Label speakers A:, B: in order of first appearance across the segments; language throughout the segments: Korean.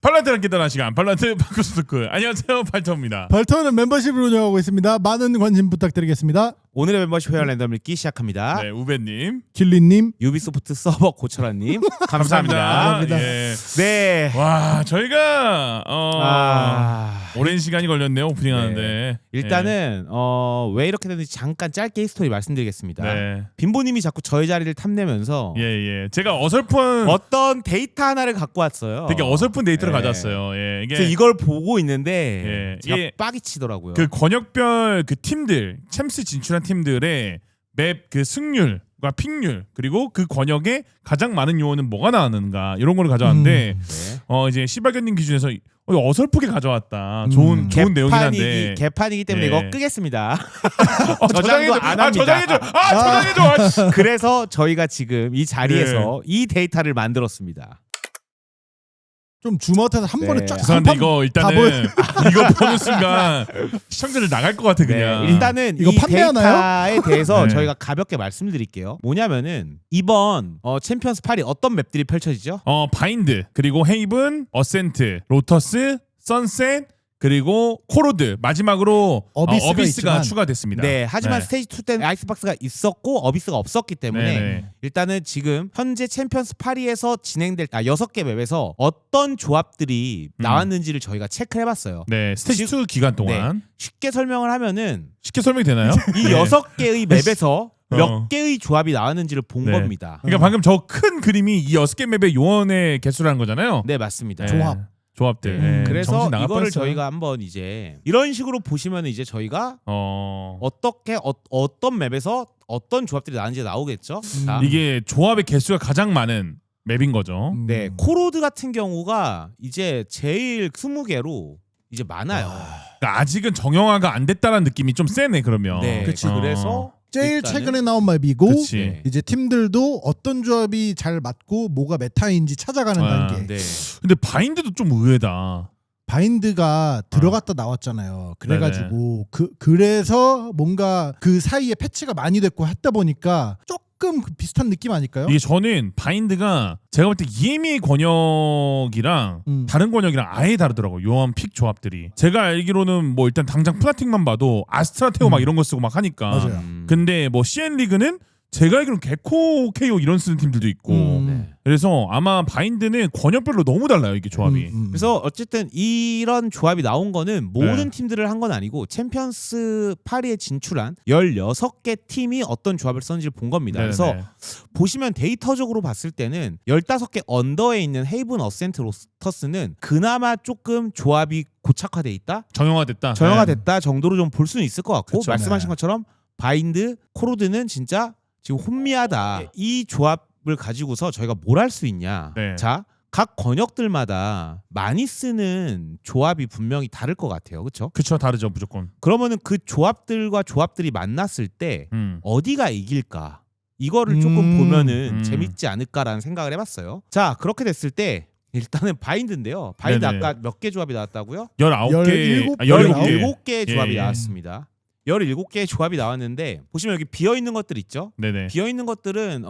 A: 발란트랑 함께 떠나는 시간 발란트 바쿠스토크. 안녕하세요, 발터입니다.
B: 발터는 멤버십을 운영하고 있습니다. 많은 관심 부탁드리겠습니다.
C: 오늘의 멤버십 회원 랜덤 읽기 시작합니다.
A: 네, 우베님
B: 길리님,
C: 유비소프트 서버 고철아님 감사합니다.
B: 감사합니다.
A: 예.
C: 네.
A: 와, 저희가 오랜 시간이 걸렸네요, 오프닝하는데.
C: 네. 일단은 왜 이렇게 됐는지 잠깐 짧게 히스토리 말씀드리겠습니다.
A: 네.
C: 빈보님이 자꾸 저의 자리를 탐내면서
A: 예. 제가 어설픈
C: 어떤 데이터 하나를 갖고 왔어요.
A: 되게 어설픈 데이터를
C: 네.
A: 가져왔어요. 예.
C: 그래서 이걸 보고 있는데
A: 예.
C: 제가
A: 이게
C: 빡이 치더라고요.
A: 그 권역별 그 팀들, 챔스 진출한 팀들의 맵 그 승률과 픽률, 그리고 그 권역에 가장 많은 요원은 뭐가 나왔는가, 이런 거를 가져왔는데
C: 네.
A: 이제 시발견님 기준에서 어설프게 가져왔다. 좋은 내용이긴 한데.
C: 개판이기 때문에
A: 예.
C: 이거 끄겠습니다.
A: 저장해줘.
C: 저장도 안 합니다.
A: 저장해줘.
C: 그래서 저희가 지금 이 자리에서 이 데이터를 만들었습니다.
B: 좀 주먹해서 한 번에
C: 네.
B: 쫙.
A: 죄송한데
B: 한
A: 이거
B: 다
A: 일단은 이거 보는 순간 시청자들 나갈 것 같아 그냥.
C: 네, 일단은
B: 이거
C: 이
B: 판매하나요?
C: 데이터에 대해서
A: 네.
C: 저희가 가볍게 말씀드릴게요. 뭐냐면은 이번 챔피언스 8이 어떤 맵들이 펼쳐지죠?
A: 바인드, 그리고 헤이븐, 어센트, 로터스, 선셋, 그리고 코로드, 마지막으로
B: 어비스가
A: 어비스가
B: 있지만.
A: 추가됐습니다.
C: 네, 하지만
A: 네.
C: 스테이지 2 때는 아이스박스가 있었고 어비스가 없었기 때문에
A: 네네.
C: 일단은 지금 현재 챔피언스 8에서 진행될 6개 맵에서 어떤 조합들이 나왔는지를 저희가 체크를 해봤어요.
A: 네, 스테이지 2 기간 동안
C: 쉽게 설명을 하면은
A: 쉽게 설명이 되나요?
C: 이
A: 네.
C: 6개의 맵에서
A: 어.
C: 몇 개의 조합이 나왔는지를 본
A: 네.
C: 겁니다.
A: 그러니까 방금 저 큰 그림이 이 6개 맵의 요원의 개수라는 거잖아요.
C: 네, 맞습니다.
A: 네. 조합들. 네.
C: 그래서
A: 정신 나갈
C: 이거를
A: 뻔했어요.
C: 저희가 한번 이제 이런 식으로 보시면 이제 저희가 어떻게 어떤 맵에서 어떤 조합들이 나왔는지 나오겠죠. 자,
A: 이게 조합의 개수가 가장 많은 맵인 거죠.
C: 네, 코로드 같은 경우가 이제 제일 20개로 이제 많아요.
A: 그러니까 아직은 정형화가 안 됐다는 느낌이 좀 세네 그러면.
C: 네,
B: 그치.
C: 그래서
B: 제일
C: 일단은-
B: 최근에 나온 맵이고
A: 그치.
C: 네.
B: 이제 팀들도 어떤 조합이 잘 맞고 뭐가 메타인지 찾아가는
A: 아,
B: 단계.
C: 네.
A: 근데 바인드도 좀 의외다.
B: 바인드가 들어갔다 나왔잖아요. 그래가지고 그래서 뭔가 그 사이에 패치가 많이 됐고 했다 보니까 조금 비슷한 느낌 아닐까요?
A: 이게 저는 바인드가 제가 볼 때 EMEA 권역이랑 다른 권역이랑 아예 다르더라고요. 요원 픽 조합들이. 제가 알기로는 뭐 일단 당장 푸나틱만 봐도 아스트라테오 막 이런 거 쓰고 막 하니까.
B: 맞아요.
A: 근데 뭐 CN 리그는 제가 알기로는 개코 KO 이런 쓰는 팀들도 있고.
C: 네.
A: 그래서 아마 바인드는 권역별로 너무 달라요, 이게 조합이.
C: 그래서 어쨌든 이런 조합이 나온 거는 모든
A: 네.
C: 팀들을 한 건 아니고 챔피언스 8위에 진출한 16개 팀이 어떤 조합을 썼는지를 본 겁니다.
A: 네네.
C: 그래서 보시면 데이터적으로 봤을 때는 15개 언더에 있는 헤이븐, 어센트, 로터스는 그나마 조금 조합이 고착화돼 있다?
A: 정형화됐다.
C: 정형화됐다 정도로 좀 볼 수는 있을 것 같고
B: 그쵸,
C: 말씀하신
B: 네.
C: 것처럼 바인드, 코로드는 진짜 지금 혼미하다. 이 조합을 가지고서 저희가 뭘 할 수 있냐.
A: 네.
C: 자, 각 권역들마다 많이 쓰는 조합이 분명히 다를 것 같아요. 그렇죠?
A: 그쵸, 다르죠, 무조건.
C: 그러면은 그 조합들과 조합들이 만났을 때 어디가 이길까? 이거를 조금 보면은 재밌지 않을까라는 생각을 해봤어요. 자, 그렇게 됐을 때 일단은 바인드인데요. 바인드
A: 네네.
C: 아까 몇 개 조합이 나왔다고요?
A: 19개.
C: 17개 조합이
A: 예.
C: 나왔습니다. 17개의 조합이 나왔는데 보시면 여기 비어있는 것들 있죠?
A: 네네.
C: 비어있는 것들은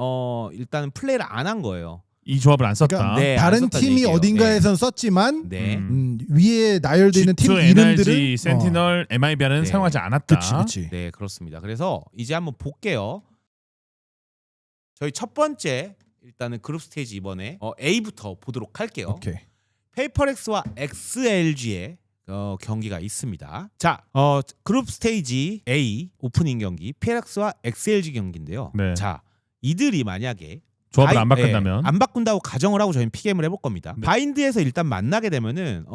C: 일단 플레이를 안 한 거예요.
A: 이 조합을 안 썼다.
B: 그러니까
C: 네, 안
B: 다른
C: 썼다는
B: 팀이
C: 얘기예요.
B: 어딘가에선 썼지만
C: 네.
B: 위에 나열되어 있는 팀
A: G2,
B: 이름들은
A: NRG, 센티널, MIBR은
C: 네.
A: 사용하지 않았다.
B: 그치.
C: 네, 그렇습니다. 그래서 이제 한번 볼게요. 저희 첫 번째 일단은 그룹 스테이지 이번에 A부터 보도록 할게요.
B: 오케이.
C: 페이퍼렉스와 XLG의 경기가 있습니다. 자, 그룹 스테이지 A 오프닝 경기 페이퍼렉스와 XLG 경기인데요.
A: 네.
C: 자, 이들이 만약에
A: 조합을 안 바꾼다면.
C: 안 바꾼다고 가정을 하고 저희는 피게임을 해볼 겁니다.
A: 네.
C: 바인드에서 일단 만나게 되면은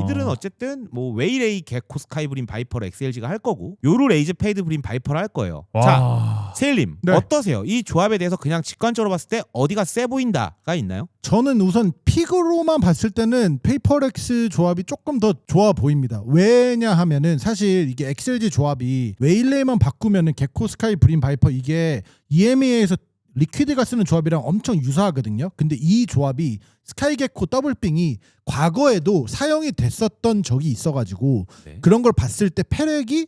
C: 이들은 어쨌든 뭐 웨이레이, 개코, 스카이브린, 바이퍼를 XLG가 할 거고 요루, 레이즈, 페이드, 브린, 바이퍼를 할 거예요. 자,
A: 와.
C: 세일님
B: 네.
C: 어떠세요? 이 조합에 대해서 그냥 직관적으로 봤을 때 어디가 세 보인다가 있나요?
B: 저는 우선 픽으로만 봤을 때는 페이퍼렉스 조합이 조금 더 좋아 보입니다. 왜냐하면은 사실 이게 엑셀지 조합이 웨일레이만 바꾸면은 개코, 스카이, 브린, 바이퍼 이게 EMEA에서 리퀴드가 쓰는 조합이랑 엄청 유사하거든요. 근데 이 조합이 스카이 개코 더블빙이 과거에도 사용이 됐었던 적이 있어가지고
C: 네.
B: 그런 걸 봤을 때 페렉이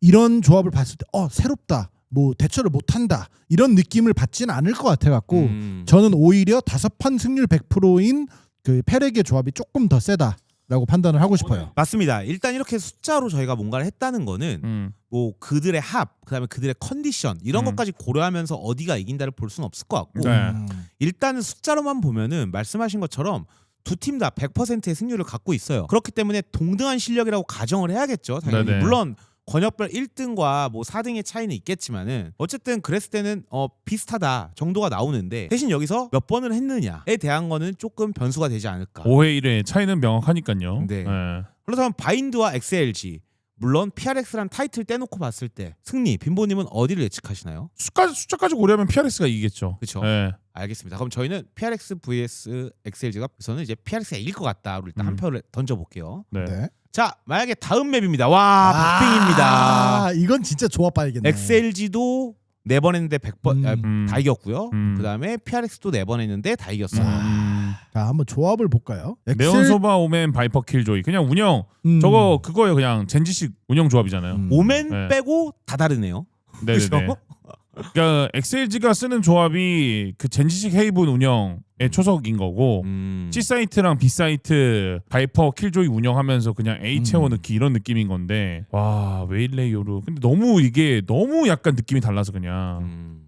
B: 이런 조합을 봤을 때 새롭다. 뭐 대처를 못한다 이런 느낌을 받지는 않을 것 같아갖고 저는 오히려 5판 승률 100%인 그 페렉의 조합이 조금 더 세다라고 판단을 하고 싶어요.
C: 맞습니다. 일단 이렇게 숫자로 저희가 뭔가를 했다는 거는 뭐 그들의 합, 그다음에 그들의 컨디션 이런 것까지 고려하면서 어디가 이긴다를 볼 수는 없을 것 같고
A: 네.
C: 일단은 숫자로만 보면은 말씀하신 것처럼 두 팀 다 100%의 승률을 갖고 있어요. 그렇기 때문에 동등한 실력이라고 가정을 해야겠죠. 당연히.
A: 네네.
C: 물론 권역별 1등과 뭐 4등의 차이는 있겠지만은 어쨌든 그랬을 때는 비슷하다 정도가 나오는데 대신 여기서 몇 번을 했느냐에 대한 거는 조금 변수가 되지 않을까.
A: 5회 1회 차이는 명확하니까요.
C: 네.
A: 네.
C: 그렇다면 바인드와 XLG 물론 PRX란 타이틀 떼놓고 봤을 때 승리 빈보님은 어디를 예측하시나요?
A: 숫자까지 고려하면 PRX가 이기겠죠.
C: 그렇죠.
A: 네.
C: 알겠습니다. 그럼 저희는 PRX vs XLG가 우선은 이제 PRX가 이길 것 같다로 일단 한 표를 던져볼게요.
A: 네.
B: 네.
C: 자 만약에 다음 맵입니다. 와 박빙입니다.
B: 이건 진짜 조합 봐야겠네.
C: XLG도 4번 했는데 100번 다 이겼고요.
A: 음.
C: 그다음에 PRX도 4번 했는데 다 이겼어요.
B: 자 한번 조합을 볼까요?
A: 네온소바 오멘 바이퍼 킬조이 그냥 운영 저거 그거예요. 그냥 젠지식 운영 조합이잖아요.
C: 오멘
A: 네.
C: 빼고 다 다르네요.
A: 네네네.
C: 그죠?
A: 그러니까 XLG가 쓰는 조합이 그 젠지식 헤이븐 운영의 초석인 거고 C 사이트랑 B 사이트 바이퍼 킬조이 운영하면서 그냥 A 채워 넣기 이런 느낌인 건데 와 웨일레이 요루 근데 너무 이게 너무 약간 느낌이 달라서 그냥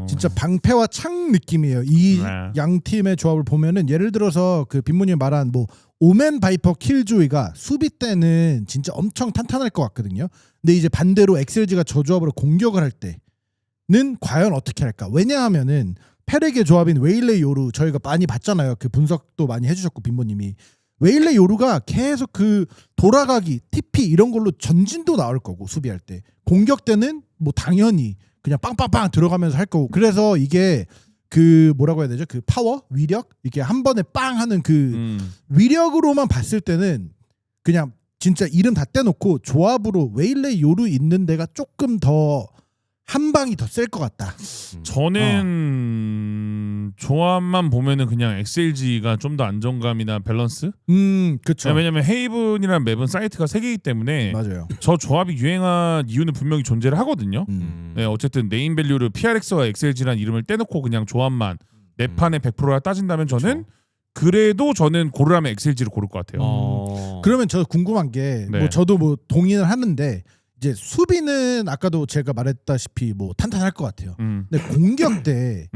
B: 진짜 방패와 창 느낌이에요. 이
A: 네.
B: 양 팀의 조합을 보면은 예를 들어서 그 빈모님 말한 뭐 오멘 바이퍼 킬조이가 수비 때는 진짜 엄청 탄탄할 것 같거든요. 근데 이제 반대로 XLG가 저 조합으로 공격을 할 때는 과연 어떻게 할까? 왜냐하면은 페렉의 조합인 웨일레이 요루 저희가 많이 봤잖아요. 그 분석도 많이 해주셨고 빈모님이 웨일레이 요루가 계속 그 돌아가기, TP 이런 걸로 전진도 나올 거고 수비할 때 공격 때는 뭐 당연히 그냥 빵빵빵 들어가면서 할 거고 그래서 이게 그 뭐라고 해야 되죠? 그 파워, 위력 이게 한 번에 빵 하는 그 위력으로만 봤을 때는 그냥 진짜 이름 다 떼놓고 조합으로 웨일레이 요루 있는 데가 조금 더 한 방이 더 셀 것 같다.
A: 저는 조합만 보면은 그냥 XLG가 좀 더 안정감이나 밸런스?
B: 그렇죠.
A: 왜냐면 헤이븐이라는 맵은 사이트가 3개이기 때문에
B: 맞아요.
A: 저 조합이 유행한 이유는 분명히 존재를 하거든요. 네, 어쨌든 네임 밸류를 PRX와 XLG라는 이름을 떼놓고 그냥 조합만 내 판에 100%라 따진다면 저는 그래도 저는 고르라면 XLG를 고를 것 같아요.
B: 그러면 저 궁금한 게
A: 네.
B: 뭐 저도 뭐 동의는 하는데 이제 수비는 아까도 제가 말했다시피 뭐 탄탄할 것 같아요. 근데 공격 때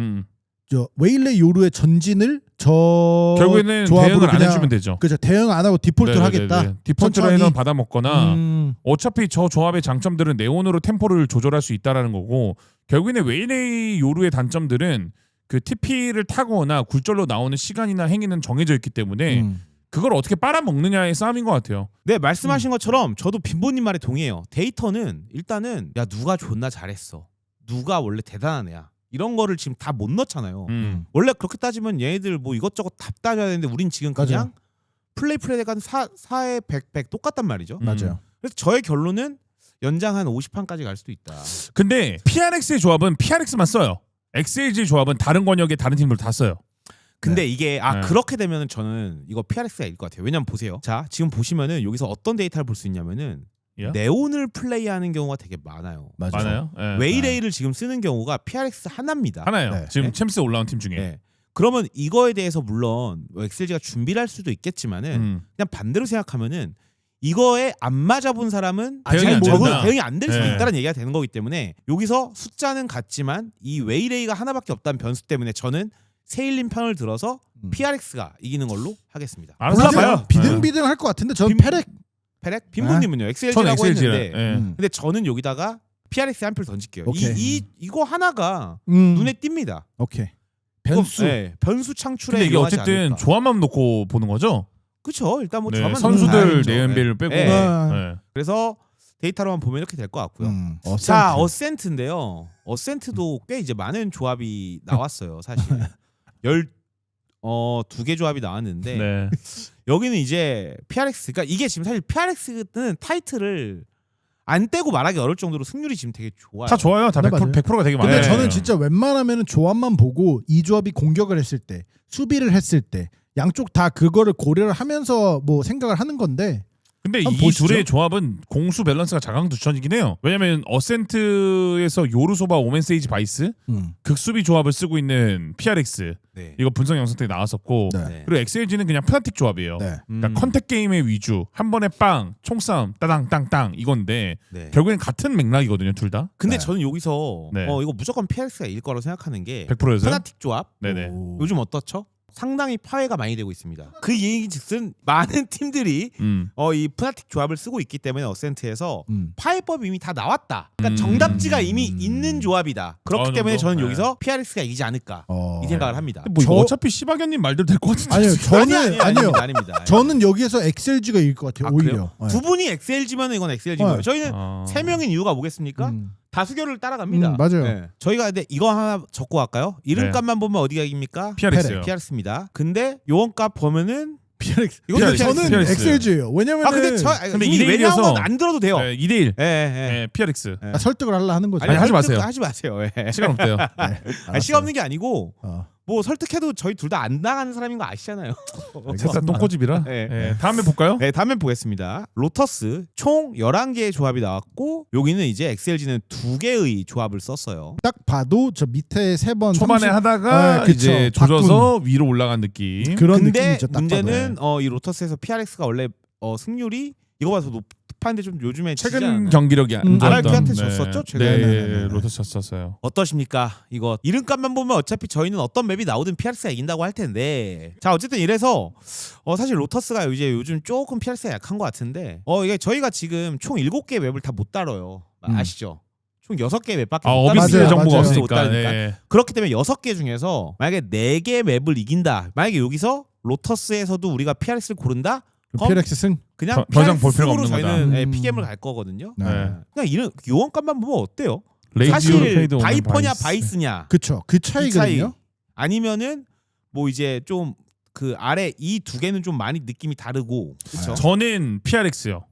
B: 저 웨일레이 요루의 전진을 저
A: 결국에는
B: 조합으로
A: 대응을 안
B: 그냥
A: 해주면 되죠.
B: 그죠. 대응 안 하고 디폴트를 하겠다.
A: 디폴트로 해서 받아 먹거나
B: 음,
A: 어차피 저 조합의 장점들은 네온으로 템포를 조절할 수 있다라는 거고 결국에는 웨일레이 요루의 단점들은 그 TP를 타거나 굴절로 나오는 시간이나 행위는 정해져 있기 때문에 그걸 어떻게 빨아먹느냐의 싸움인 것 같아요.
C: 네 말씀하신 것처럼 저도 빈보님 말에 동의해요. 데이터는 일단은 야 누가 존나 잘했어, 누가 원래 대단한 애야 이런 거를 지금 다 못 넣잖아요. 원래 그렇게 따지면 얘네들 뭐 이것저것 다 따져야 되는데 우린 지금 그냥
B: 맞아요.
C: 플레이가 한 4에 100 똑같단 말이죠.
B: 맞아요.
C: 그래서 저의 결론은 연장 한 50판까지 갈 수도 있다.
A: 근데 PRX의 조합은 PRX만 써요. XLG 조합은 다른 권역의 다른 팀들 다 써요.
C: 근데
B: 네.
C: 이게
A: 네.
C: 그렇게 되면은 저는 이거 PRX가 이길 것 같아요. 왜냐면 보세요. 자 지금 보시면은 여기서 어떤 데이터를 볼 수 있냐면은
A: 예?
C: 네온을 플레이하는 경우가 되게 많아요.
B: 맞아요.
A: 많아요. 예.
C: 웨이레이를 지금 쓰는 경우가 PRX 하나입니다.
A: 하나예요.
B: 네.
A: 지금
C: 네.
A: 챔스 올라온 팀 중에.
C: 네. 그러면 이거에 대해서 물론 XLG가 준비를 할 수도 있겠지만은 그냥 반대로 생각하면은 이거에 안 맞아본 사람은
A: 대응이 안 된다.
C: 대응이 안 될 수도
A: 네.
C: 있다는 얘기가 되는 거기 때문에 여기서 숫자는 같지만 이 웨이레이가 하나밖에 없다는 변수 때문에 저는 세일님 편을 들어서 PRX가 이기는 걸로 하겠습니다.
A: 알아서
B: 골라봐요.
A: 해봐요.
B: 비등비등 할 것 같은데 저는 페렉
C: 페렉 빈보님은요?
A: 전
C: XLG라고
A: XLG라.
C: 했는데
A: 예.
C: 근데 저는 여기다가 PRX 한 표를 던질게요.
B: 오케이.
C: 이거 하나가 눈에 띕니다.
B: 오케이. 변수.
C: 네, 변수 창출에
A: 근데 이게
C: 유용하지
A: 어쨌든
C: 않을까.
A: 조합만 놓고 보는 거죠.
C: 그렇죠. 일단 뭐
A: 네,
C: 저만
A: 선수들
C: 네.
A: 네임밸류 빼고.
C: 네.
A: 네.
C: 그래서 데이터로만 보면 이렇게 될 것 같고요.
B: 어센트.
C: 자, 어센트인데요. 어센트도 꽤 이제 많은 조합이 나왔어요. 사실 2개 조합이 나왔는데
A: 네.
C: 여기는 이제 PRX, 그러니까 이게 지금 사실 PRX는 타이틀을 안 떼고 말하기 어려울 정도로 승률이 지금 되게 좋아요.
A: 다 좋아요. 다
B: 네,
A: 100%,
B: 맞아요.
A: 100%가 되게
B: 근데
A: 많아요.
B: 저는 진짜 웬만하면 조합만 보고 이 조합이 공격을 했을 때 수비를 했을 때 양쪽 다 그거를 고려를 하면서 뭐 생각을 하는 건데
A: 근데
B: 한번
A: 이
B: 보시죠.
A: 둘의 조합은 공수 밸런스가 자강두천이긴 해요. 왜냐면 어센트에서 요르소바 오멘세이지 바이스 극수비 조합을 쓰고 있는 PRX
C: 네.
A: 이거 분석 영상 때 나왔었고
B: 네.
A: 그리고 XLG는 그냥 프나틱 조합이에요.
B: 네.
A: 그러니까 컨택 게임의 위주 한 번에 빵 총싸움 따당 땅땅 이건데
C: 네.
A: 결국엔 같은 맥락이거든요 둘 다.
C: 근데
B: 네.
C: 저는 여기서
A: 네.
C: 이거 무조건 PRX가 이길 거라고 생각하는 게
A: 100%였어요?
C: 파나틱 조합
A: 네네.
B: 오.
C: 요즘 어떻죠? 상당히 파회가 많이 되고 있습니다. 그 얘기즉슨 많은 팀들이 이 푸나틱 조합을 쓰고 있기 때문에 어센트에서 파해법이 이미 다 나왔다. 그러니까 정답지가 이미 있는 조합이다. 그렇기
A: 어느
C: 때문에
A: 정도?
C: 저는
A: 네.
C: 여기서 PRX가 이기지 않을까 이 생각을 합니다.
A: 뭐 이거
B: 저-
A: 어차피 시바견님 말대로 될 것 같은데.
B: 아니요, 저는 아니요.
C: 아닙니다.
B: 저는 여기에서 XLG가 이길 것 같아요.
C: 아,
B: 오히려.
C: 그래요? 두 분이 XLG면 이건 XLG 거예요.
B: 네.
C: 저희는 세 명인 이유가 뭐겠습니까? 다수결을 따라갑니다.
B: 맞아요.
C: 네. 저희가 근데 이거 하나 적고 갈까요? 이름값만 보면 어디가 이깁니까?
A: PRX요.
C: PRX입니다. 근데 요원값 보면은
B: PRX.
C: 이것도
B: 근데
A: PRX.
B: 저는
A: PRX.
B: XLG예요. 왜냐면은
A: 근데
C: 이미
A: 2대1이어서
C: 왜냐하면 안 들어도 돼요.
A: 2대1
C: 예.
A: PRX.
C: 예.
B: 설득을 하려 하는 거죠.
A: 아니, 하지 마세요.
C: 하지 마세요. 예.
A: 시간 없대요.
C: 아니, 시간 없는 게 아니고
B: 어.
C: 뭐 설득해도 저희 둘 다 안 나가는 사람인 거 아시잖아요.
A: 셋다 똥꼬집이라.
C: 네.
A: 예, 다음에 볼까요?
C: 네, 다음에 보겠습니다. 로터스 총 11개의 조합이 나왔고 여기는 이제 XLG는 2개의 조합을 썼어요.
B: 딱 봐도 저 밑에 3번
A: 초반에 하다가
B: 그쵸.
A: 이제 조져서 위로 올라간 느낌.
B: 그런
C: 근데
B: 느낌이죠. 딱
C: 문제는 이 로터스에서 PRX가 원래 승률이 이거보다 더 높았는데 좀 요즘에 지지
A: 최근
C: 않았나요?
A: 경기력이 안 좋았던.
C: RRQ한테 졌었죠, 최근에?
A: 네,
B: 네네네네.
A: 로터스 졌었어요.
C: 어떠십니까? 이거 이름값만 보면 어차피 저희는 어떤 맵이 나오든 PRX가 이긴다고 할 텐데 자 어쨌든 이래서 사실 로터스가 이제 요즘 조금 PRX가 약한 것 같은데 이게 저희가 지금 총 7개 맵을 다 못 다뤄요. 아시죠? 총 6개 맵밖에 못
A: 어비스
B: 맞아요,
A: 정보가
B: 맞아요.
A: 없으니까.
C: 못 다루니까.
A: 네.
C: 그렇기 때문에 6개 중에서 만약에 4개 맵을 이긴다. 만약에 여기서 로터스에서도 우리가 PRX를 고른다? 그럼
B: PRX 승.
C: 그냥
A: 더 이상 볼 필요가
C: PRX로
A: 없는 거다.
C: 저희는 피겜을 갈 거거든요.
B: 네.
A: 네.
C: 그냥 이런 요원값만 보면 어때요?
A: 레이지오로
C: 사실
A: 페이드 오는
C: 바이퍼냐
A: 바이스.
C: 바이스냐
B: 그쵸. 그
C: 이 차이
B: 차이거든요.
C: 아니면은 뭐 이제 좀 그 아래 이 두 개는 좀 많이 느낌이 다르고 그렇죠.
A: 저는 PRX요.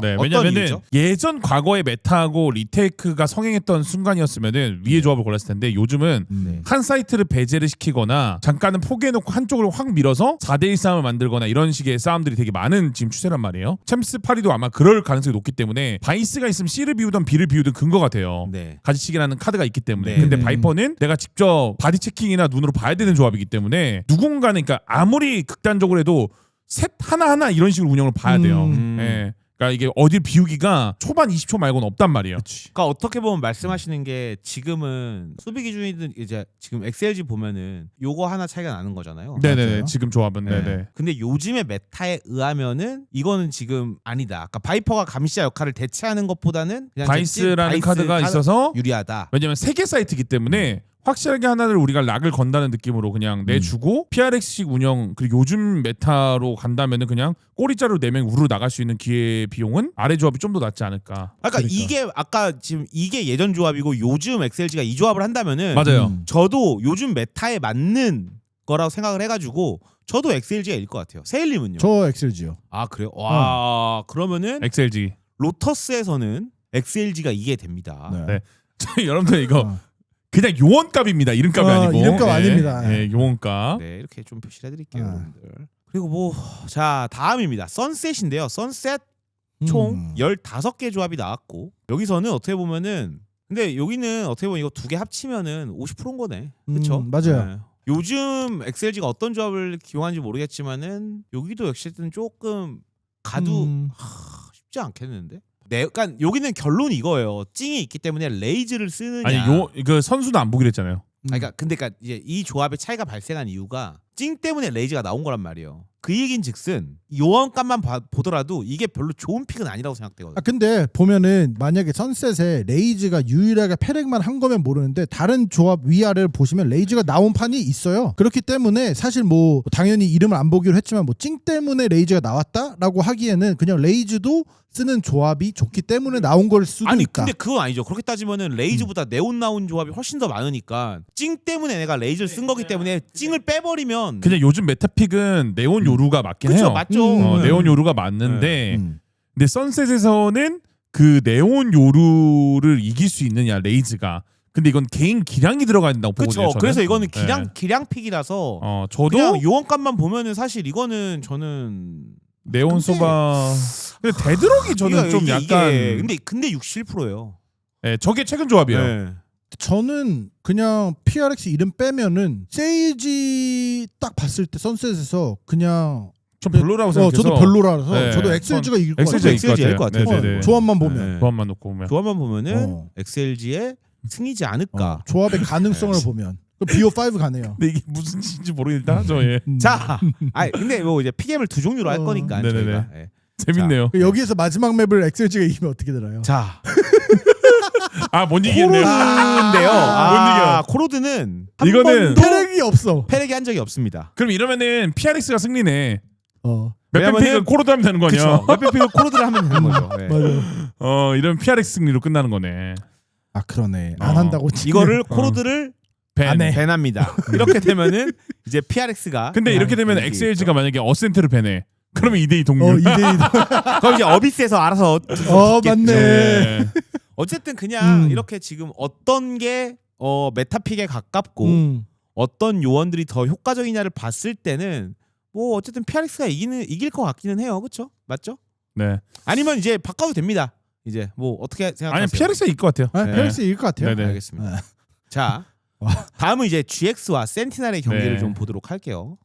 C: 네, 어떤
A: 왜냐면은
C: 이유죠?
A: 예전 과거의 메타하고 리테이크가 성행했던 순간이었으면은 위의 조합을 골랐을 텐데 요즘은
C: 네.
A: 한 사이트를 배제를 시키거나 잠깐은 포기해놓고 한쪽을 확 밀어서 4대1 싸움을 만들거나 이런 식의 싸움들이 되게 많은 지금 추세란 말이에요. 챔스 파리도 아마 그럴 가능성이 높기 때문에 바이스가 있으면 C를 비우든 B를 비우든 근거가 돼요.
C: 네.
A: 가지치기라는 카드가 있기 때문에.
C: 네.
A: 근데 바이퍼는 내가 직접 바디 체킹이나 눈으로 봐야 되는 조합이기 때문에 누군가는 그러니까 아무리 극단적으로 해도 셋 하나하나 이런 식으로 운영을 봐야 돼요. 예. 그러니까 이게 어딜 비우기가 초반 20초 말고는 없단 말이에요.
C: 그러니까 어떻게 보면 말씀하시는 게 지금은 수비 기준이든 이제 지금 XLG 보면은 요거 하나 차이가 나는 거잖아요.
A: 네네네.
B: 맞아요.
A: 지금 조합은
C: 네.
A: 네네.
C: 근데 요즘의 메타에 의하면은 이거는 지금 아니다. 아까 바이퍼가 감시자 역할을 대체하는 것보다는 그냥
A: 바이스라는
C: 바이스
A: 카드가 있어서
C: 유리하다.
A: 왜냐면 3개 사이트이기 때문에 확실하게 하나를 우리가 락을 건다는 느낌으로 그냥 내주고 PRX식 운영 그리고 요즘 메타로 간다면은 그냥 꼬리자루 4명 우르르 나갈 수 있는 기회 비용은 아래 조합이 좀 더 낫지 않을까.
C: 그러니까 이게 아까 지금 이게 예전 조합이고 요즘 XLG가 이 조합을 한다면은
A: 맞아요.
C: 저도 요즘 메타에 맞는 거라고 생각을 해가지고 저도 XLG가 일 것 같아요. 세일님은요?
B: 저 XLG요.
C: 아 그래요? 와 그러면은
A: XLG.
C: 로터스에서는 XLG가 이게 됩니다.
A: 네. 여러분들 이거
B: 어.
A: 그냥 요원값입니다. 이름값이 아니고.
B: 이름값 아닙니다.
A: 네, 요원값.
C: 네 이렇게 좀 표시를 해드릴게요,
B: 아.
C: 여러분들. 그리고 뭐 자 다음입니다. 선셋인데요. 선셋 총 15개 조합이 나왔고 여기서는 어떻게 보면은 근데 여기는 어떻게 보면 이거 2개 합치면은 50%인 거네. 그렇죠?
B: 맞아요.
C: 요즘 XLG가 어떤 조합을 기용하는지 모르겠지만은 여기도 역시 조금 가도 쉽지 않겠는데. 네, 그러니까 여기는 결론이 이거예요. 찡이 있기 때문에 레이즈를 쓰느냐.
A: 아니 그 선수도 안 보기로 했잖아요.
C: 그러니까 근데 그러니까 이제 이 조합의 차이가 발생한 이유가 찡 때문에 레이즈가 나온 거란 말이에요. 그 얘긴즉슨 요원값만 보더라도 이게 별로 좋은 픽은 아니라고 생각되거든요.
B: 근데 보면은 만약에 선셋에 레이즈가 유일하게 패렉만 한 거면 모르는데 다른 조합 위아래를 보시면 레이즈가 나온 판이 있어요. 그렇기 때문에 사실 뭐 당연히 이름을 안 보기로 했지만 뭐 찡 때문에 레이즈가 나왔다라고 하기에는 그냥 레이즈도 쓰는 조합이 좋기 때문에 나온 걸 수도
C: 아니
B: 있다.
C: 근데 그건 아니죠. 그렇게 따지면은 레이즈보다 네온 나온 조합이 훨씬 더 많으니까 찡 때문에 내가 레이즈를 쓴 거기 때문에 찡을 빼버리면
A: 그냥 요즘 메타픽은 네온 요루가 맞긴
C: 그쵸
A: 해요.
C: 맞죠.
A: 네온 요루가 맞는데
B: 음.
A: 근데 선셋에서는 그 네온 요루를 이길 수 있느냐 레이즈가. 근데 이건 개인 기량이 들어가야 된다고 보거든요.
C: 그렇죠.
A: 저는.
C: 그래서 이거는
A: 네.
C: 기량 픽이라서
A: 저도
C: 그냥 요원값만 보면은 사실 이거는 저는
A: 네온 소바. 근데 데드록이 저는 좀 약간.
C: 근데 61%예요.
A: 네, 저게 최근 조합이에요.
C: 네.
B: 저는 그냥 PRX 이름 빼면은 세이지 딱 봤을 때 선셋에서 그냥
A: 좀 별로라고 생각해서.
B: 저도 별로라서
A: 네,
B: 저도 엑셀지가 이길 것
A: 엑셀지가
B: 같아요.
A: 이길
C: 것
A: 것 같아요.
C: 같아요.
A: 네네네.
B: 조합만 보면.
C: 네.
A: 조합만 놓고 보면.
C: 조합만 보면은 엑셀지의 승이지 않을까.
B: 조합의 가능성을 보면 BO5 가네요.
A: 근데 이게 무슨 짓인지 모르겠다. 저 예.
C: 자, 근데 뭐 이제 피겜을 두 종류로 할 거니까
A: 네네네.
C: 저희가. 예.
A: 재밌네요.
B: 여기에서 마지막 맵을 엑셀지가 이기면 어떻게 되나요?
C: 자,
A: 못 이기겠네요.
C: 코로드인데요.
A: 못 이겨.
C: 코로드는
A: 이거는
B: 패력이 없어.
C: 패력이 한 적이 없습니다.
A: 그럼 이러면은 PRX가 승리네.
C: 왜냐면은-
A: 맵픽을 코로드 하면 되는 거 아니야?
C: 그렇죠. 맵픽을 코로드를 하면 되는 거죠. 네.
B: 맞아.
A: 이러면 PRX 승리로 끝나는 거네.
B: 아 그러네. 안 한다고 지금.
C: 이거를 코로드를
A: 밴.
C: 밴합니다. 이렇게 되면은 이제 PRX가
A: 근데 이렇게 되면 XLG가 만약에 어센트를 밴해. 그러면 2대2 동률.
B: 2대2.
C: 그럼 이제 어비스에서 알아서
B: 맞네.
A: 네.
C: 어쨌든 그냥 이렇게 지금 어떤 게 메타픽에 가깝고 어떤 요원들이 더 효과적이냐를 봤을 때는 뭐 어쨌든 PRX가 이길 것 같기는 해요. 그렇죠? 맞죠?
A: 네.
C: 아니면 이제 바꿔도 됩니다. 이제 뭐 어떻게 생각하세요?
A: 아니 PRX가 이길 것 같아요.
B: 네. PRX 이길 것 같아요.
A: 네네.
C: 알겠습니다.
B: 네.
C: 자, 다음은 이제 GX와 센티넬의 경기를
A: 네.
C: 좀 보도록 할게요.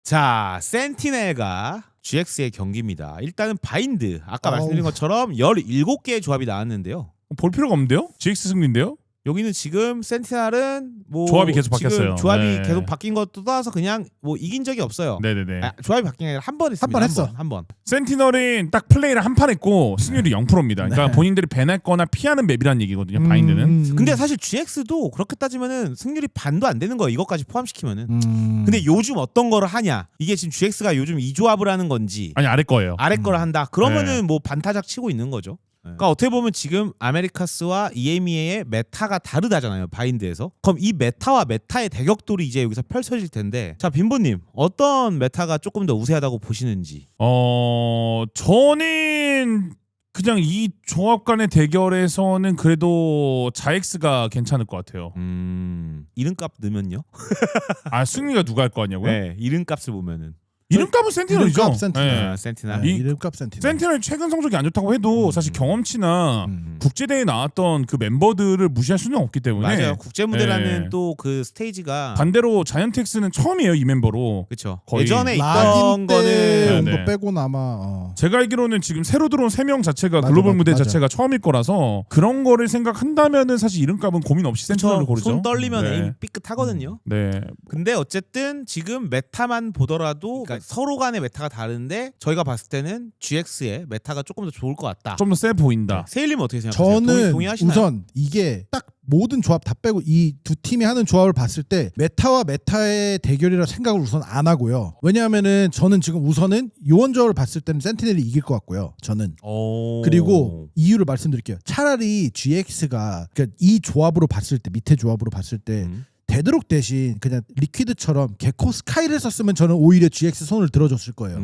C: 자, 센티넬과 GX의 경기입니다. 일단은 바인드 아까 말씀드린 것처럼 17개의 조합이 나왔는데요.
A: 볼 필요가 없는데요? GX 승리인데요?
C: 여기는 지금 센티넬은 뭐
A: 조합이 계속
C: 지금
A: 바뀌었어요.
C: 조합이
A: 네.
C: 계속 바뀐 것도 떠나서 그냥 뭐 이긴 적이 없어요.
A: 네네네.
C: 조합이 바뀐 게 아니라 한 번 했습니다.
B: 한 번 했어.
C: 한 번.
A: 센티널은 딱 플레이를 한 판 했고 승률이 0%입니다. 그러니까 본인들이 밴했거나 피하는 맵이라는 얘기거든요. 바인드는.
C: 근데 사실 GX도 그렇게 따지면은 승률이 반도 안 되는 거예요. 이것까지 포함시키면은.
B: 음.
C: 근데 요즘 어떤 거를 하냐? 이게 지금 GX가 요즘 이 조합을 하는 건지
A: 아니 아래 거예요.
C: 아래 거를 한다. 그러면은
A: 네.
C: 뭐 반타작 치고 있는 거죠. 그러니까 어떻게 보면 지금 아메리카스와 EMEA의 메타가 다르다잖아요. 바인드에서. 그럼 이 메타와 메타의 대격돌이 이제 여기서 펼쳐질 텐데, 자 빈보님 어떤 메타가 조금 더 우세하다고 보시는지.
A: 저는 그냥 이 조합 간의 대결에서는 그래도 자엑스가 괜찮을 것 같아요.
C: 이름값 넣으면요?
A: 아 승리가 누가 할 거 아니냐고요?
C: 네, 이름값을 보면은
A: 이름값은 센티널이죠.
B: 이름값 센티널.
A: 네.
C: 센티넬.
B: 네, 이름값 센티널.
A: 센티널 최근 성적이 안 좋다고 해도 사실 경험치나 국제대회에 나왔던 그 멤버들을 무시할 수는 없기 때문에
C: 맞아요. 국제 무대라는
A: 네.
C: 또 그 스테이지가
A: 반대로 자이언텍스는 처음이에요 이 멤버로.
C: 그렇죠.
A: 거의
C: 예전에 있던
B: 락인 때
C: 거는
B: 온
A: 네,
B: 거
A: 네.
B: 빼고는 아마
A: 제가 알기로는 지금 새로 들어온 3명 자체가
B: 맞아,
A: 글로벌
B: 맞아,
A: 무대
B: 맞아.
A: 자체가 처음일 거라서 그런 거를 생각한다면은 사실 이름값은 고민 없이 센티널을 고르죠.
C: 손 떨리면
A: 네.
C: 에임 삐끗하거든요.
A: 네.
C: 근데 어쨌든 지금 메타만 보더라도 그러니까 서로 간의 메타가 다른데 저희가 봤을 때는 GX의 메타가 조금 더 좋을 것 같다.
A: 좀 더 세 보인다.
C: 세일님은 어떻게 생각하세요?
B: 저는
C: 동의하시나요?
B: 우선 이게 딱 모든 조합 다 빼고 이 두 팀이 하는 조합을 봤을 때 메타와 메타의 대결이라 생각을 우선 안 하고요. 왜냐하면은 저는 지금 우선은 요원 조합을 봤을 때는 센티넬이 이길 것 같고요. 저는. 그리고 이유를 말씀드릴게요. 차라리 GX가 그러니까 이 조합으로 봤을 때 밑에 조합으로 봤을 때 데드록 대신 그냥 리퀴드처럼 개코 스카이를 썼으면 저는 오히려 GX 손을 들어줬을 거예요.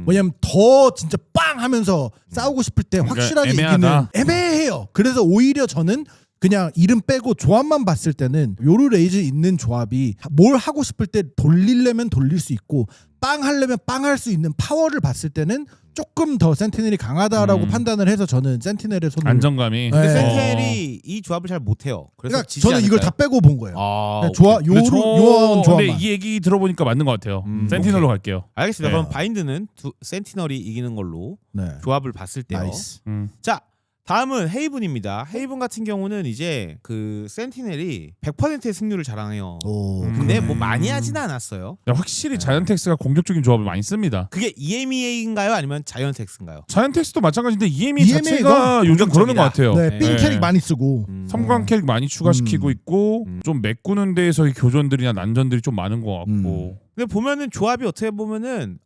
B: 왜냐면 더 진짜 빵 하면서 싸우고 싶을 때
A: 그러니까
B: 확실하게
A: 애매하다.
B: 이기는 애매해요. 그래서 오히려 저는 그냥 이름 빼고 조합만 봤을 때는 요루 레이즈 있는 조합이 뭘 하고 싶을 때 돌리려면 돌릴 수 있고 빵 하려면 빵 할 수 있는 파워를 봤을 때는 조금 더 센티넬이 강하다라고 판단을 해서 저는 센티넬의 손을
A: 안정감이.
C: 근데
B: 네.
C: 센티넬이 이 조합을 잘 못해요. 그래서
B: 그러니까
C: 지지
B: 저는 이걸
C: 않을까요?
B: 다 빼고 본 거예요.
C: 아,
B: 조합
C: 오케이.
A: 근데
B: 요원 조합만.
A: 근데 이 얘기 들어보니까 맞는 것 같아요. 센티널로
C: 오케이.
A: 갈게요.
C: 알겠습니다.
A: 네.
C: 그럼 바인드는 센티널이 이기는 걸로
B: 네.
C: 조합을 봤을 때요.
B: 나이스.
C: 자, 다음은 헤이븐입니다. 헤이븐 같은 경우는 이제 그 센티넬이 100%의 승률을 자랑해요.
B: 오,
C: 근데 뭐 많이 하지는 않았어요.
A: 확실히 자이언텍스가 공격적인 조합을 많이 씁니다.
C: 그게 EMEA인가요? 아니면 자이언텍스인가요?
A: 자이언텍스도 마찬가지인데 EME
B: EMEA
A: 자체가
C: 가
A: 요즘 그러는 것 같아요.
B: 네, 삥
A: 네.
B: 캐릭 많이 쓰고.
A: 섬광 캐릭 많이 추가시키고 있고 좀 메꾸는 데에서의 교전들이나 난전들이 좀 많은 것 같고.
C: 근데 보면은 조합이 어떻게 보면은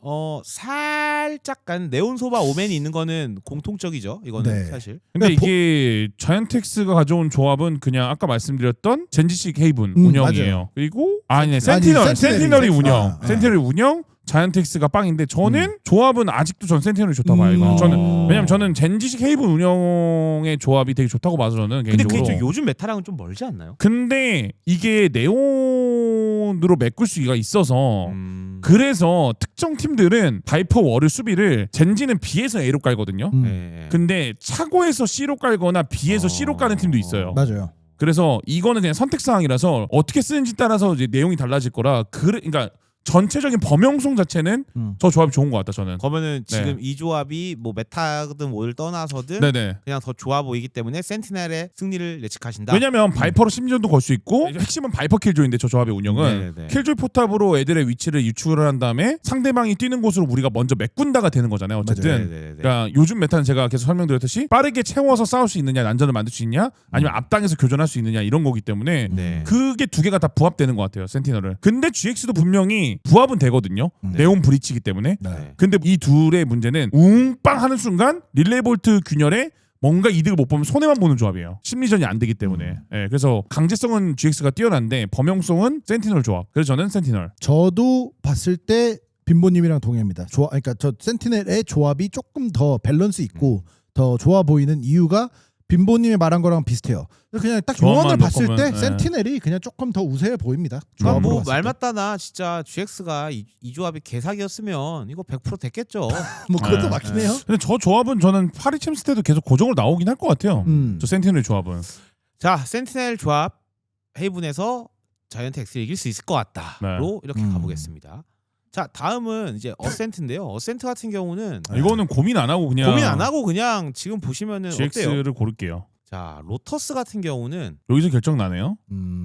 C: 살짝 간 네온 소바 오맨이 있는 거는 공통적이죠. 이거는
B: 네.
C: 사실.
A: 근데
B: 그러니까
A: 이게 자이언텍스가 가져온 조합은 그냥 아까 말씀드렸던 젠지식 헤이븐 운영이에요.
B: 맞아요.
A: 그리고 아니네 센티널이
B: 센티널이
A: 운영.
B: 아,
A: 센티널이 운영. 자이언텍스가 빵인데 저는 조합은 아직도 전 센티널이 좋다고 봐요. 이거. 저는 왜냐면 저는 젠지식 헤이븐 운영의 조합이 되게 좋다고 봐서 저는
C: 근데
A: 개인적으로.
C: 그게 좀 요즘 메타랑은 좀 멀지 않나요?
A: 근데 이게 네온 정도로 메꿀 수가 있어서 그래서 특정 팀들은 바이퍼 월을 수비를 젠지는 B에서 A로 깔거든요.
C: 네.
A: 근데 차고에서 C로 깔거나 B에서 C로 까는 팀도 있어요.
B: 맞아요.
A: 그래서 이거는 그냥 선택 사항이라서 어떻게 쓰는지 따라서 이제 내용이 달라질 거라 그러니까 전체적인 범용성 자체는 저 조합이 좋은 것 같다 저는.
C: 그러면은
A: 네.
C: 지금 이 조합이 뭐 메타든 뭐를 떠나서든
A: 네네.
C: 그냥 더 좋아 보이기 때문에 센티넬의 승리를 예측하신다.
A: 왜냐면 바이퍼로 심리전도 걸 수 있고 핵심은 바이퍼 킬조이인데 저 조합의 운영은
C: 네네.
A: 킬조이 포탑으로 애들의 위치를 유출을 한 다음에 상대방이 뛰는 곳으로 우리가 먼저 메꾼다가 되는 거잖아요. 어쨌든
C: 네네네.
A: 그러니까 요즘 메타는 제가 계속 설명드렸듯이 빠르게 채워서 싸울 수 있느냐 난전을 만들 수 있냐 아니면 앞당에서 교전할 수 있느냐 이런 거기 때문에
C: 네.
A: 그게 두 개가 다 부합되는 것 같아요. 센티널은. 근데 GX도 분명히 부합은 되거든요. 네온 브리치이기 때문에.
B: 네.
A: 근데 이 둘의 문제는 웅빵 하는 순간 릴레이볼트 균열에 뭔가 이득을 못 보면 손해만 보는 조합이에요. 심리전이 안 되기 때문에. 예, 그래서 강제성은 GX가 뛰어난데 범용성은 센티널 조합. 그래서 저는 센티널.
B: 저도 봤을 때 빈보님이랑 동의합니다. 그러니까 저 센티넬의 조합이 조금 더 밸런스 있고 더 좋아 보이는 이유가 빈보님이 말한 거랑 비슷해요. 그냥 딱
A: 조합만
B: 요원을 봤을
A: 놓고
B: 때
A: 보면,
B: 센티넬이 그냥 조금 더 우세해 보입니다.
C: 아,
B: 조합으로
C: 뭐
B: 봤을
C: 말
B: 때.
C: 맞다 나 진짜 GX가 이 조합이 개사기였으면 이거 100% 됐겠죠.
B: 뭐 그것도
A: 네.
B: 맞긴 해요.
A: 근데 저 조합은 저는 파리 챔스 때도 계속 고정으로 나오긴 할 것 같아요. 저 센티널 조합은.
C: 자, 센티넬 조합 헤이븐에서 자이언트 X를 이길 수 있을 것 같다로 이렇게 가보겠습니다. 자, 다음은 이제 어센트인데요. 어센트 같은 경우는
A: 이거는 고민 안 하고 그냥
C: 고민 안 하고 그냥 지금 보시면은 어때요?
A: GX를 고를게요.
C: 자, 로터스 같은 경우는
A: 여기서 결정 나네요.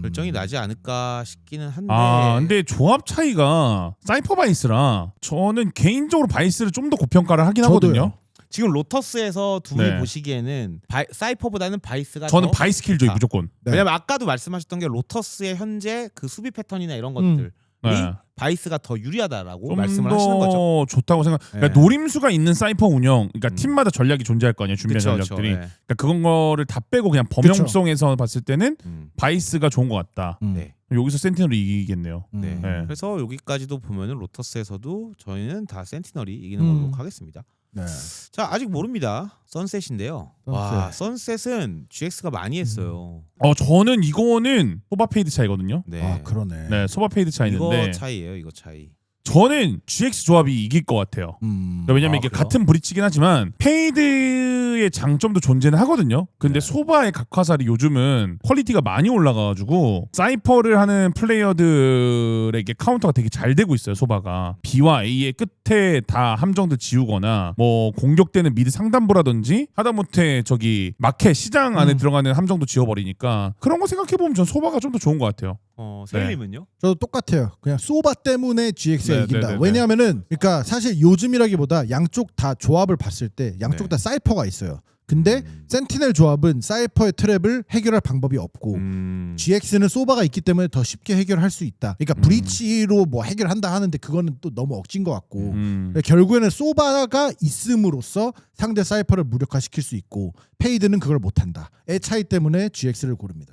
C: 결정이 나지 않을까 싶기는 한데.
A: 아, 근데 조합 차이가 사이퍼 바이스라 저는 개인적으로 바이스를 좀 더 고평가를 하긴
B: 저도요.
A: 하거든요.
C: 지금 로터스에서 두 분이
A: 네.
C: 보시기에는 사이퍼보다는 바이스가
A: 저는
C: 더
A: 바이스 킬조이
C: 좋다.
A: 무조건.
B: 네.
C: 왜냐면 아까도 말씀하셨던 게 로터스의 현재 그 수비 패턴이나 이런 것들이
A: 네.
C: 바이스가 더 유리하다라고
A: 좀
C: 말씀을 하시는 거죠.
A: 더 좋다고 생각. 그러니까
C: 네.
A: 노림수가 있는 사이퍼 운영, 그러니까 팀마다 전략이 존재할 거 아니에요. 준비한
C: 그쵸,
A: 전략들이.
C: 그쵸. 네.
A: 그러니까 그건 거를 다 빼고 그냥 범용성에서 봤을 때는 바이스가 좋은 것 같다.
C: 네.
A: 여기서 센티널이 이기겠네요.
C: 네.
A: 네.
C: 그래서 여기까지도 보면은 로터스에서도 저희는 다 센티널이 이기는 걸로 하겠습니다.
B: 네.
C: 자, 아직 모릅니다. 선셋인데요. 와, 선셋은 GX가 많이 했어요.
A: 저는 이거는 소바페이드 차이거든요.
C: 네.
B: 아 그러네.
A: 네, 소바페이드 차이인데
C: 이거 차이예요. 이거 차이.
A: 저는 GX 조합이 이길 것 같아요. 그러니까 왜냐면
C: 아,
A: 이게
C: 그래요?
A: 같은 브릿지긴 하지만 페이드의 장점도 존재는 하거든요. 근데 소바의 각화살이 요즘은 퀄리티가 많이 올라가가지고 사이퍼를 하는 플레이어들에게 카운터가 되게 잘 되고 있어요. 소바가 B와 A의 끝에 다 함정들 지우거나 뭐 공격되는 미드 상단부라든지 하다못해 저기 마켓 시장 안에 들어가는 함정도 지워버리니까 그런 거 생각해보면 전 소바가 좀 더 좋은 것 같아요.
C: 세일님은요?
B: 저도 똑같아요. 그냥 소바 때문에 GX가
A: 네,
B: 이긴다.
A: 네, 네,
B: 왜냐하면은 그러니까 사실 요즘이라기보다 양쪽 다 조합을 봤을 때 양쪽
C: 네.
B: 다 사이퍼가 있어요. 근데 센티넬 조합은 사이퍼의 트랩을 해결할 방법이 없고 GX는 소바가 있기 때문에 더 쉽게 해결할 수 있다. 그러니까 브리치로 뭐 해결한다 하는데 그거는 또 너무 억진 것 같고 결국에는 소바가 있음으로써 상대 사이퍼를 무력화시킬 수 있고 페이드는 그걸 못한다의 차이 때문에 GX를 고릅니다.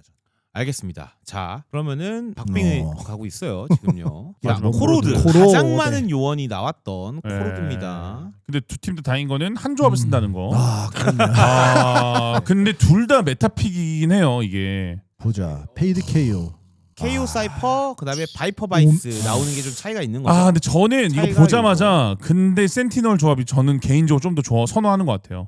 C: 알겠습니다. 자, 그러면은 박빙이 가고 있어요. 지금요. 자,
A: 마지막
C: 코로드.
B: 코로드.
C: 가장 많은 요원이 나왔던 코로드입니다.
A: 근데 두 팀도 다행인 거는 한 조합을 쓴다는 거.
B: 아 그렇네.
A: 근데 둘 다 메타픽이긴 해요. 이게.
B: 보자. 페이드 KO.
C: KO 사이퍼 그다음에 바이퍼 바이스 나오는 게 좀 차이가 있는 거죠.
A: 근데 저는 이거
C: 차이가
A: 보자마자 근데 센티널 조합이 저는 개인적으로 좀 더 선호하는 것 같아요.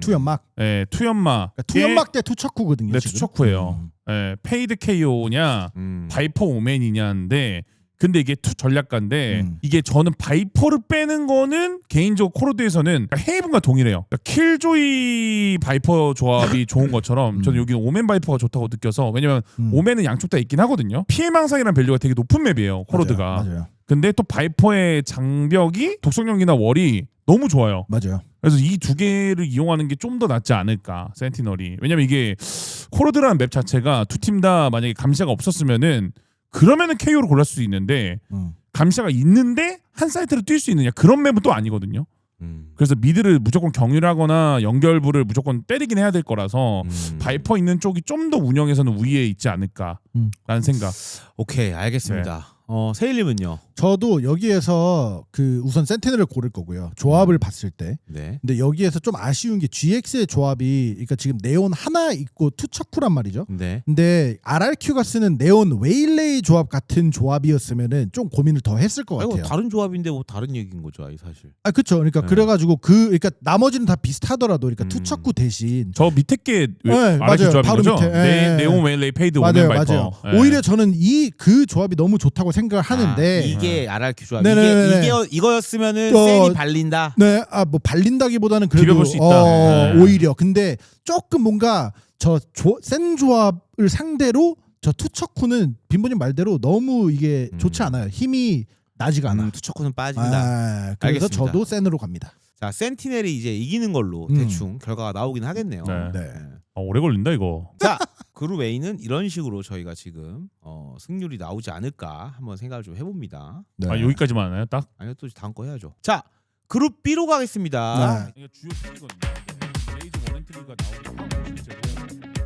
B: 투연막.
A: 예, 투연마.
B: 그러니까 투연막 대 투척후거든요.
A: 네,
B: 지금.
A: 투척후예요. 예, 페이드 KO냐, 바이퍼 오맨이냐인데 근데 이게 전략가인데 이게 저는 바이퍼를 빼는 거는 개인적으로 코로드에서는 헤이븐과 동일해요. 그러니까 킬조이 바이퍼 조합이 좋은 것처럼 저는 여기 오맨 바이퍼가 좋다고 느껴서 왜냐면 오맨은 양쪽 다 있긴 하거든요. 피해망상이라는 밸류가 되게 높은 맵이에요. 코로드가.
B: 맞아요.
A: 근데 또 바이퍼의 장벽이 독성력이나 월이 너무 좋아요.
B: 맞아요.
A: 그래서 이 두 개를 이용하는 게 좀 더 낫지 않을까 센티널이. 왜냐면 이게 코로드라는 맵 자체가 두 팀 다 만약에 감시자가 없었으면은 그러면은 KO를 골랄 수 있는데 감시자가 있는데 한 사이트를 뛸 수 있느냐 그런 맵은 또 아니거든요. 그래서 미드를 무조건 경유하거나 연결부를 무조건 때리긴 해야 될 거라서 바이퍼 있는 쪽이 좀 더 운영에서는 우위에 있지 않을까라는 생각.
C: 오케이, 알겠습니다. 세일님은요?
B: 저도 여기에서 그 우선 센티넬을 고를 거고요. 조합을 봤을 때.
C: 네.
B: 근데 여기에서 좀 아쉬운 게 GX의 조합이 그러니까 지금 네온 하나 있고 투척쿠란 말이죠.
C: 네.
B: 근데 RRQ가 쓰는 네온 웨일레이 조합 같은 조합이었으면은 좀 고민을 더 했을 것
C: 아이고,
B: 같아요.
C: 다른 조합인데 뭐 다른 얘기인 거죠, 아이 사실.
B: 아 그렇죠. 그러니까
C: 네.
B: 그래가지고 그러니까 나머지는 다 비슷하더라도 그러니까 투척쿠 대신
A: 저 밑에 게
B: 네,
A: RRQ
B: 맞아요.
A: 조합인
B: 바로
A: 거죠?
B: 밑에. 예.
A: 네온 웨일레이 페이드
B: 맞아요,
A: 오멘 바이퍼.
B: 맞아요.
A: 예.
B: 오히려 저는 그 조합이 너무 좋다고 생각을 하는데
C: 이게 RRQ 조합.
B: 네네네네.
C: 이게 이거였으면은
B: 또-
C: 센이 발린다.
B: 네, 뭐 발린다기보다는 그래도
A: 비벼볼 수 있다. 네.
B: 오히려 근데 조금 뭔가 센 조합을 상대로 저 투척쿠는 빈보님 말대로 너무 이게 좋지 않아요. 힘이 나지가 않아.
C: 투척코는 빠진다.
B: 그래서
C: 알겠습니다.
B: 저도 센으로 갑니다.
C: 자, 센티넬이 이제 이기는 걸로 대충 결과가 나오긴 하겠네요.
A: 네.
B: 네.
A: 오래 걸린다 이거.
C: 자, 그룹 A는 이런 식으로 저희가 지금 승률이 나오지 않을까 한번 생각을 좀 해봅니다.
B: 네.
A: 아 여기까지만 하나요? 딱?
C: 아니요, 또 다음 거 해야죠. 자, 그룹 B로 가겠습니다.
B: 네.
A: 이게 주요 순위거든요. 레이즈 워렌트리가 나오기 실제로